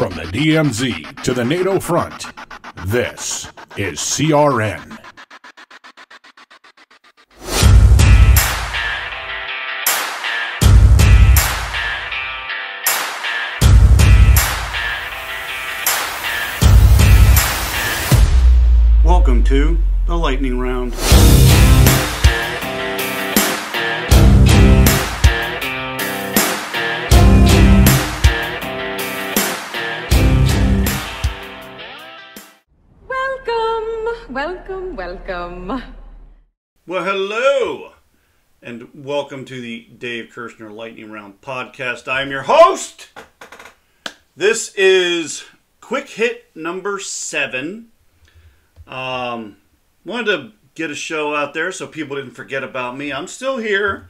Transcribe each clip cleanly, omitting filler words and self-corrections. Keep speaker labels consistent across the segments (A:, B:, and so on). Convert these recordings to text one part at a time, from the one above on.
A: From the DMZ to the NATO front, this is CRN.
B: Welcome to the lightning round.
C: Welcome.
B: Well, hello, and welcome to the Dave Kershner Lightning Round podcast. I am your host. This is quick hit number 7. Wanted to get a show out there so people didn't forget about me. I'm still here.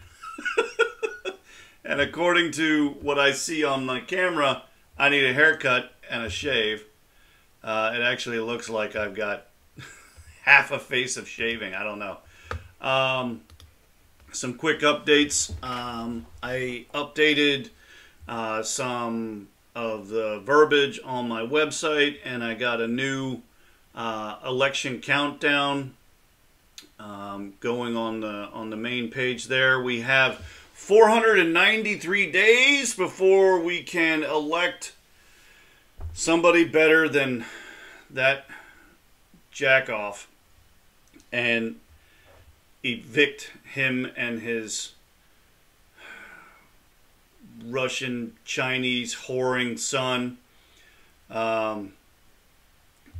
B: And according to what I see on my camera, I need a haircut and a shave. It actually looks like I've got half a face of shaving. I don't know. Some quick updates. I updated some of the verbiage on my website, and I got a new election countdown going on the main page there. We have 493 days before we can elect somebody better than that jack-off and evict him and his Russian, Chinese, whoring son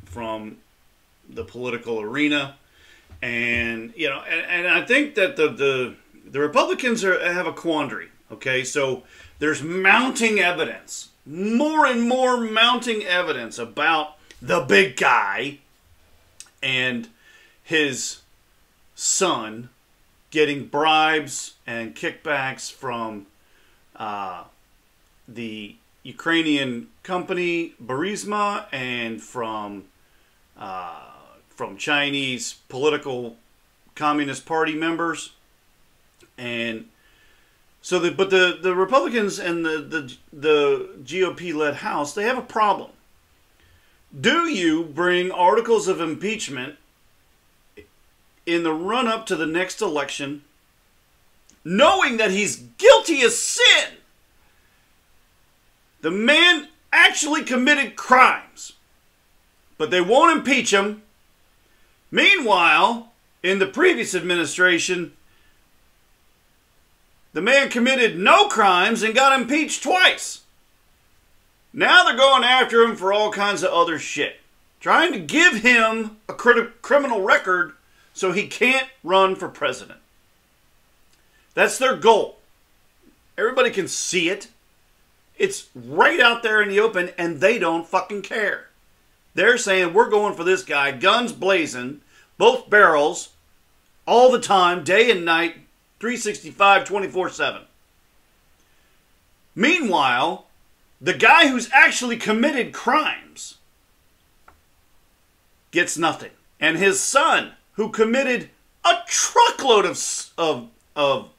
B: from the political arena. And, you know, and I think that the Republicans have a quandary, okay? So there's mounting evidence, more and more mounting evidence about the big guy and his son getting bribes and kickbacks from the Ukrainian company Burisma and from Chinese political Communist Party members. And so the Republicans and the GOP-led House, they have a problem. Do you bring articles of impeachment in the run-up to the next election, knowing that he's guilty as sin? The man actually committed crimes, but they won't impeach him. Meanwhile, in the previous administration, the man committed no crimes and got impeached twice. Now they're going after him for all kinds of other shit, trying to give him a criminal record so he can't run for president. That's their goal. Everybody can see it. It's right out there in the open, and they don't fucking care. They're saying, we're going for this guy, guns blazing, both barrels, all the time, day and night, 365, 24/7. Meanwhile, the guy who's actually committed crimes gets nothing. And his son, who committed a truckload of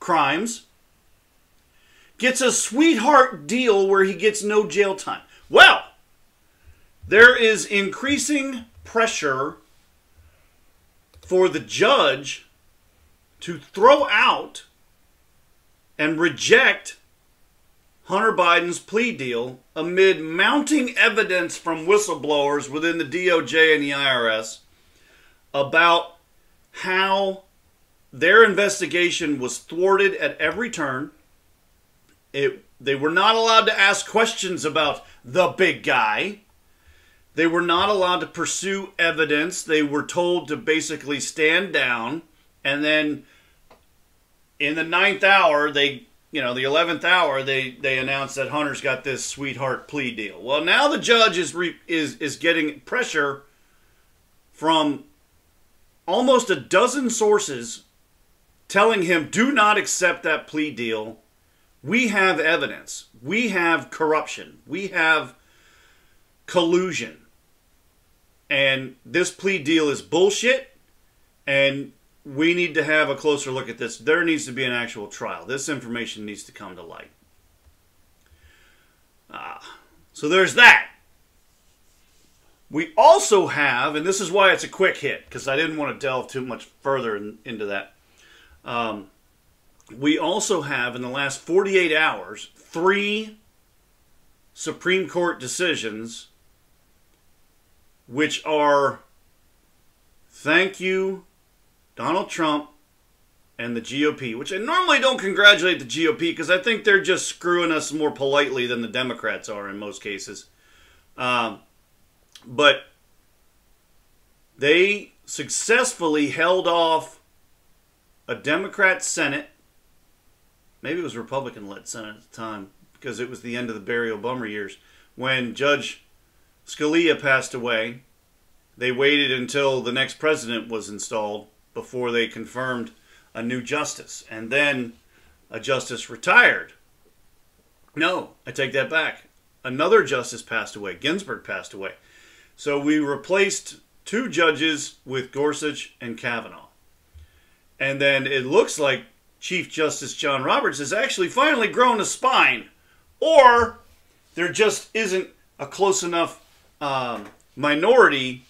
B: crimes, gets a sweetheart deal where he gets no jail time. Well, there is increasing pressure for the judge to throw out and reject Hunter Biden's plea deal amid mounting evidence from whistleblowers within the DOJ and the IRS about how their investigation was thwarted at every turn. They were not allowed to ask questions about the big guy. They were not allowed to pursue evidence. They were told to basically stand down. And then in the 9th hour, the 11th hour, they announced that Hunter's got this sweetheart plea deal. Well, now the judge is getting pressure from almost a dozen sources telling him, do not accept that plea deal. We have evidence. We have corruption. We have collusion. And this plea deal is bullshit. And we need to have a closer look at this. There needs to be an actual trial. This information needs to come to light. So there's that. We also have, and this is why it's a quick hit, because I didn't want to delve too much further into that. We also have, in the last 48 hours, 3 Supreme Court decisions which are, thank you, Donald Trump and the GOP, which I normally don't congratulate the GOP because I think they're just screwing us more politely than the Democrats are in most cases. But they successfully held off a Democrat Senate. Maybe it was Republican-led Senate at the time because it was the end of the Barry Obama years. When Judge Scalia passed away, they waited until the next president was installed before they confirmed a new justice. And then a justice retired. No, I take that back. Another justice passed away. Ginsburg passed away. So we replaced 2 judges with Gorsuch and Kavanaugh. And then it looks like Chief Justice John Roberts has actually finally grown a spine. Or there just isn't a close enough minority,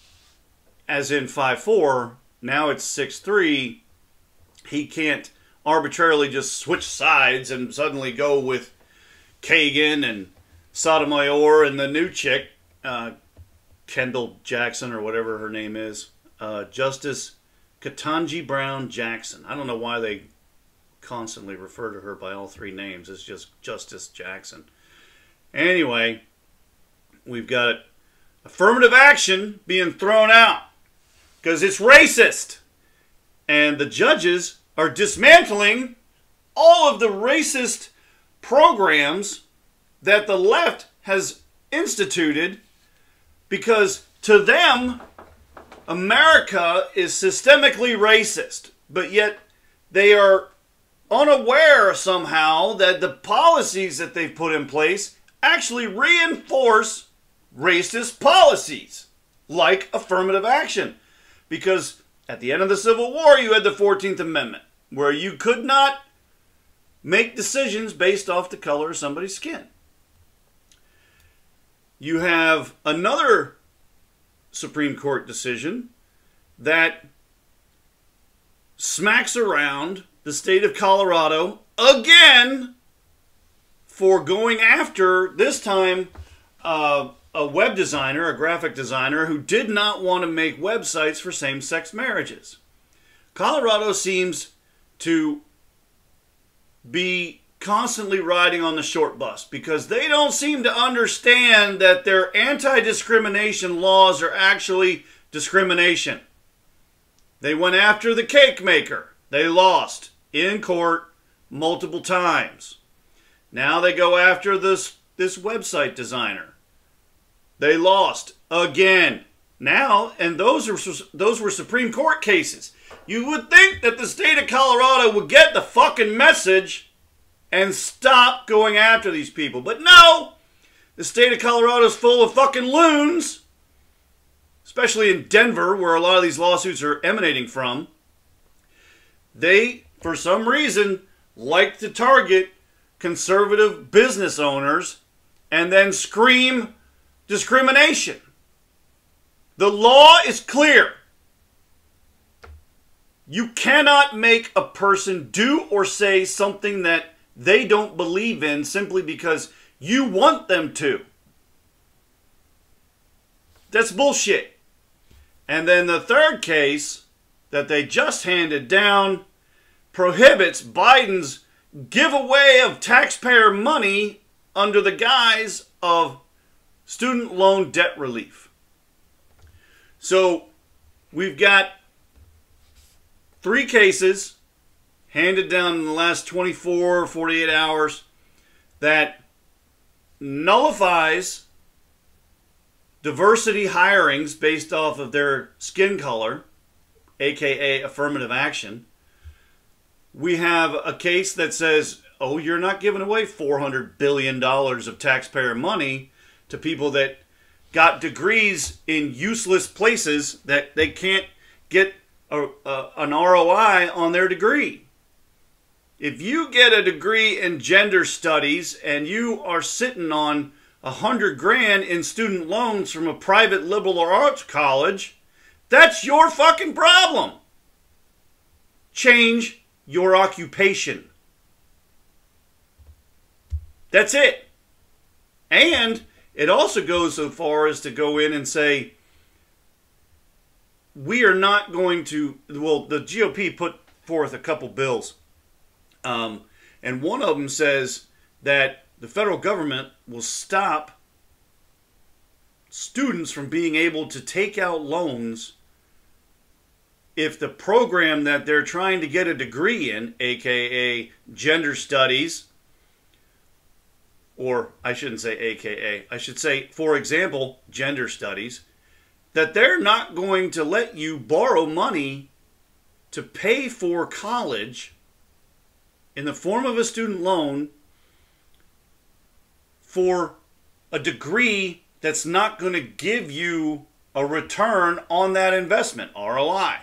B: as in 5-4. Now it's 6-3. He can't arbitrarily just switch sides and suddenly go with Kagan and Sotomayor and the new chick, Kendall Jackson or whatever her name is, Justice Ketanji Brown Jackson. I don't know why they constantly refer to her by all 3 names. It's just Justice Jackson. Anyway, we've got affirmative action being thrown out because it's racist. And the judges are dismantling all of the racist programs that the left has instituted because to them, America is systemically racist. But yet they are unaware somehow that the policies that they've put in place actually reinforce racist policies like affirmative action. Because at the end of the Civil War, you had the 14th Amendment, where you could not make decisions based off the color of somebody's skin. You have another Supreme Court decision that smacks around the state of Colorado again for going after, this time, a web designer, a graphic designer, who did not want to make websites for same-sex marriages. Colorado seems to be constantly riding on the short bus because they don't seem to understand that their anti-discrimination laws are actually discrimination. They went after the cake maker. They lost in court multiple times. Now they go after this website designer. They lost again. Now, and those were Supreme Court cases. You would think that the state of Colorado would get the fucking message and stop going after these people. But no, the state of Colorado is full of fucking loons, especially in Denver, where a lot of these lawsuits are emanating from. They, for some reason, like to target conservative business owners and then scream discrimination. The law is clear. You cannot make a person do or say something that they don't believe in simply because you want them to. That's bullshit. And then the third case that they just handed down prohibits Biden's giveaway of taxpayer money under the guise of student loan debt relief. So we've got 3 cases handed down in the last 24 or 48 hours that nullifies diversity hirings based off of their skin color, aka affirmative action. We have a case that says, oh, you're not giving away $400 billion of taxpayer money to people that got degrees in useless places that they can't get an ROI on their degree. If you get a degree in gender studies and you are sitting on $100,000 in student loans from a private liberal arts college, that's your fucking problem. Change your occupation. That's it. And it also goes so far as to go in and say, we are not going to, well, the GOP put forth a couple bills. And one of them says that the federal government will stop students from being able to take out loans if the program that they're trying to get a degree in, aka gender studies, or I shouldn't say aka, I should say, for example, gender studies, that they're not going to let you borrow money to pay for college in the form of a student loan for a degree that's not going to give you a return on that investment, ROI.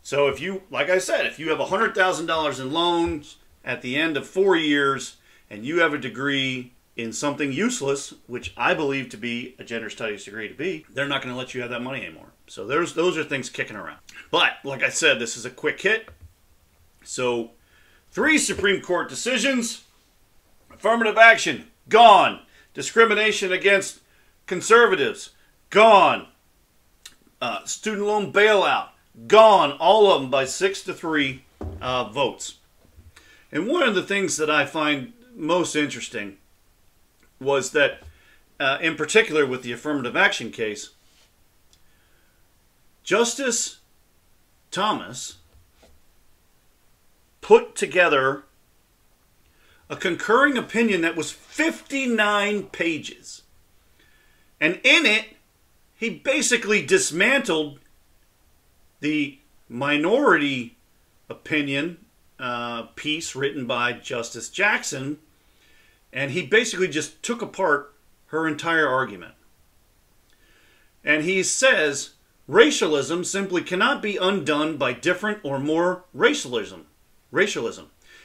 B: So if you, like I said, if you have $100,000 in loans at the end of 4 years and you have a degree in something useless, which I believe to be a gender studies degree to be, they're not going to let you have that money anymore. So those are things kicking around. But like I said, this is a quick hit. So 3 Supreme Court decisions. Affirmative action, gone. Discrimination against conservatives, gone. Student loan bailout, gone. All of them by 6-3 votes. And one of the things that I find most interesting was that, in particular with the affirmative action case, Justice Thomas put together a concurring opinion that was 59 pages. And in it, he basically dismantled the minority opinion piece written by Justice Jackson, and he basically just took apart her entire argument. And he says, racialism simply cannot be undone by different or more racialism.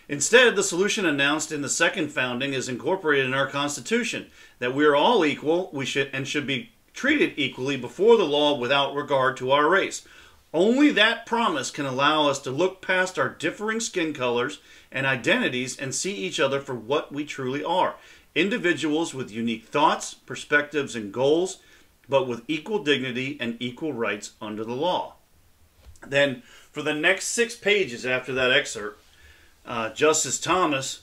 B: Instead, the solution announced in the second founding is incorporated in our Constitution, that we are all equal, should be treated equally before the law without regard to our race. Only that promise can allow us to look past our differing skin colors and identities and see each other for what we truly are. Individuals with unique thoughts, perspectives, and goals, but with equal dignity and equal rights under the law. Then, for the next 6 pages after that excerpt, Justice Thomas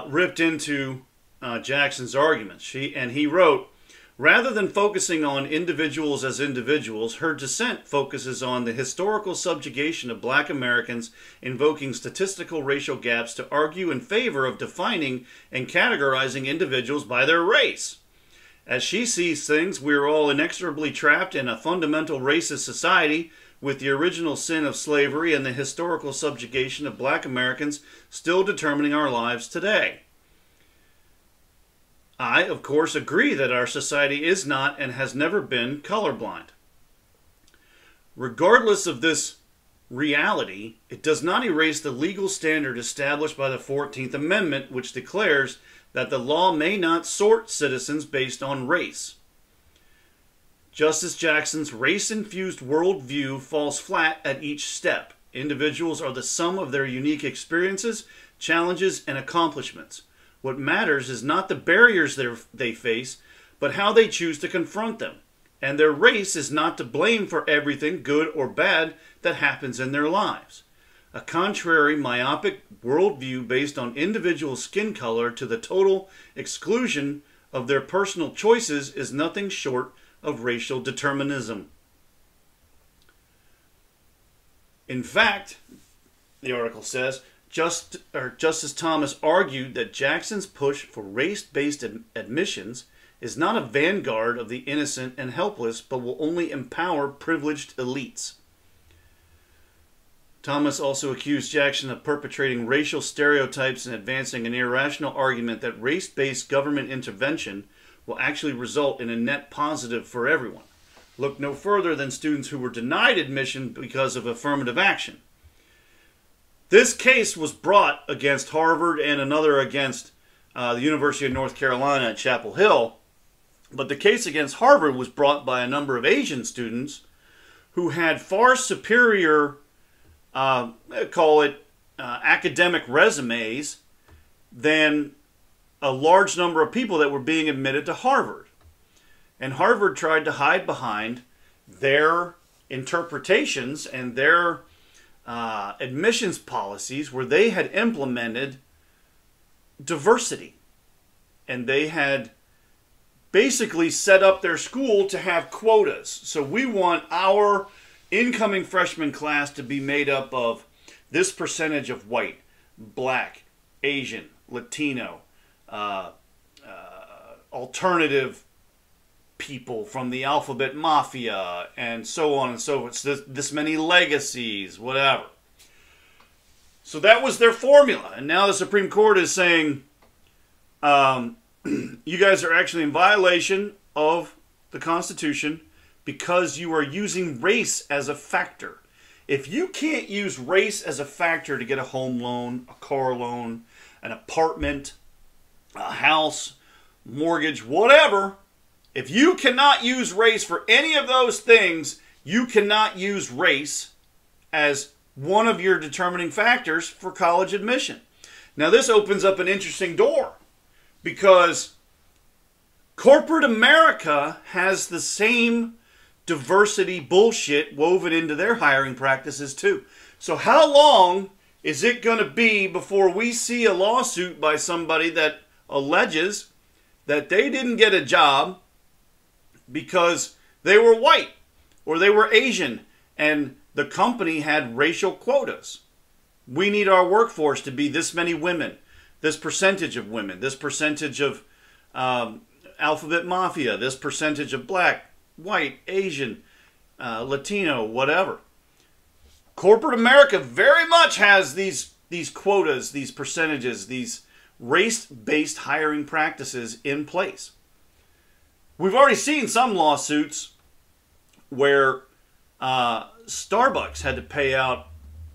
B: ripped into Jackson's arguments. He wrote, rather than focusing on individuals as individuals, her dissent focuses on the historical subjugation of black Americans, invoking statistical racial gaps to argue in favor of defining and categorizing individuals by their race. As she sees things, we are all inexorably trapped in a fundamental racist society, with the original sin of slavery and the historical subjugation of black Americans still determining our lives today. I, of course, agree that our society is not and has never been colorblind. Regardless of this reality, it does not erase the legal standard established by the 14th Amendment, which declares that the law may not sort citizens based on race. Justice Jackson's race-infused worldview falls flat at each step. Individuals are the sum of their unique experiences, challenges, and accomplishments. What matters is not the barriers they face, but how they choose to confront them. And their race is not to blame for everything, good or bad, that happens in their lives. A contrary, myopic worldview based on individual skin color to the total exclusion of their personal choices is nothing short of racial determinism. In fact, the article says, Justice Thomas argued that Jackson's push for race-based admissions is not a vanguard of the innocent and helpless, but will only empower privileged elites. Thomas also accused Jackson of perpetrating racial stereotypes and advancing an irrational argument that race-based government intervention will actually result in a net positive for everyone. Look no further than students who were denied admission because of affirmative action. This case was brought against Harvard and another against the University of North Carolina at Chapel Hill, But the case against Harvard was brought by a number of Asian students who had far superior, academic resumes than a large number of people that were being admitted to Harvard. And Harvard tried to hide behind their interpretations and their admissions policies where they had implemented diversity. And they had basically set up their school to have quotas. So we want our incoming freshman class to be made up of this percentage of white, black, Asian, Latino, alternative people from the alphabet mafia, and so on and so forth. This many legacies, whatever. So that was their formula. And now the Supreme Court is saying, you guys are actually in violation of the Constitution because you are using race as a factor. If you can't use race as a factor to get a home loan, a car loan, an apartment, a house, mortgage, whatever, if you cannot use race for any of those things, you cannot use race as one of your determining factors for college admission. Now this opens up an interesting door because corporate America has the same diversity bullshit woven into their hiring practices too. So how long is it going to be before we see a lawsuit by somebody that alleges that they didn't get a job because they were white or they were Asian and the company had racial quotas? We need our workforce to be this many women, this percentage of women, this percentage of alphabet mafia, this percentage of black, white, Asian, Latino, whatever. Corporate America very much has these quotas, these percentages, these race-based hiring practices in place. We've already seen some lawsuits where Starbucks had to pay out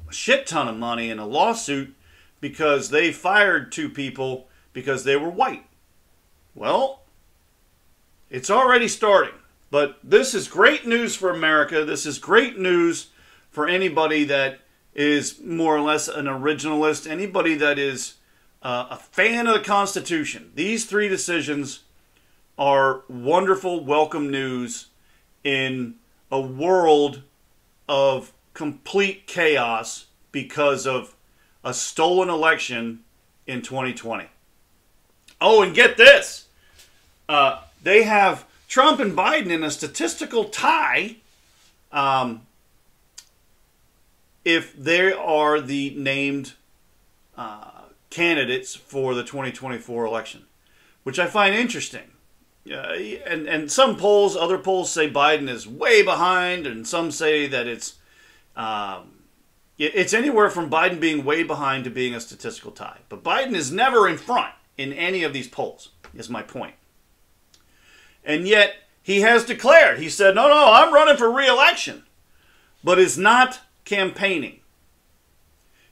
B: a shit ton of money in a lawsuit because they fired 2 people because they were white. Well, it's already starting. But this is great news for America. This is great news for anybody that is more or less an originalist, anybody that is a fan of the Constitution. These 3 decisions are wonderful, welcome news in a world of complete chaos because of a stolen election in 2020. Oh, and get this. They have Trump and Biden in a statistical tie if they are the named candidates for the 2024 election, which I find interesting. And some polls, other polls say Biden is way behind, and some say that it's anywhere from Biden being way behind to being a statistical tie. But Biden is never in front in any of these polls, is my point. And yet, he has declared, he said, no, I'm running for re-election, but is not campaigning.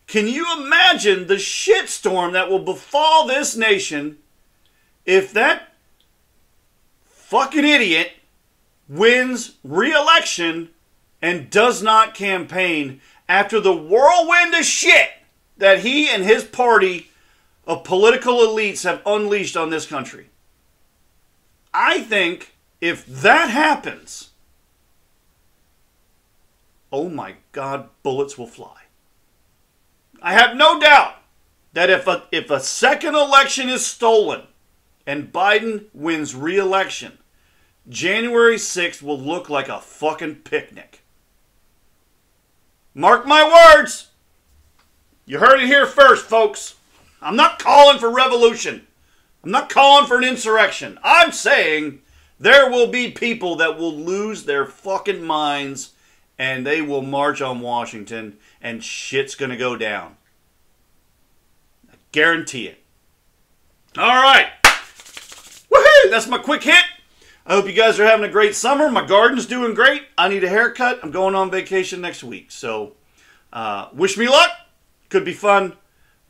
B: Can you imagine the shitstorm that will befall this nation if that fucking idiot wins re-election and does not campaign after the whirlwind of shit that he and his party of political elites have unleashed on this country? I think if that happens, oh my God, bullets will fly. I have no doubt that if a second election is stolen and Biden wins re-election, January 6th will look like a fucking picnic. Mark my words. You heard it here first, folks. I'm not calling for revolution. I'm not calling for an insurrection. I'm saying there will be people that will lose their fucking minds and they will march on Washington and shit's going to go down. I guarantee it. All right. Woohoo! That's my quick hit. I hope you guys are having a great summer. My garden's doing great. I need a haircut. I'm going on vacation next week. So wish me luck. Could be fun.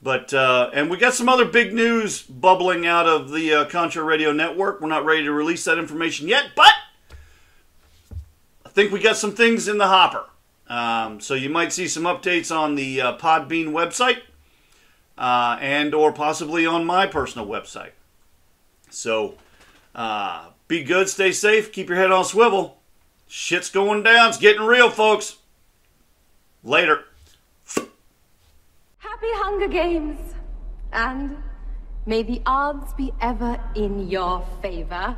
B: But, and we got some other big news bubbling out of the Contra Radio Network. We're not ready to release that information yet, but I think we got some things in the hopper. So you might see some updates on the Podbean website and or possibly on my personal website. So be good, stay safe, keep your head on a swivel. Shit's going down. It's getting real, folks. Later.
C: Happy Hunger Games. And may the odds be ever in your favor.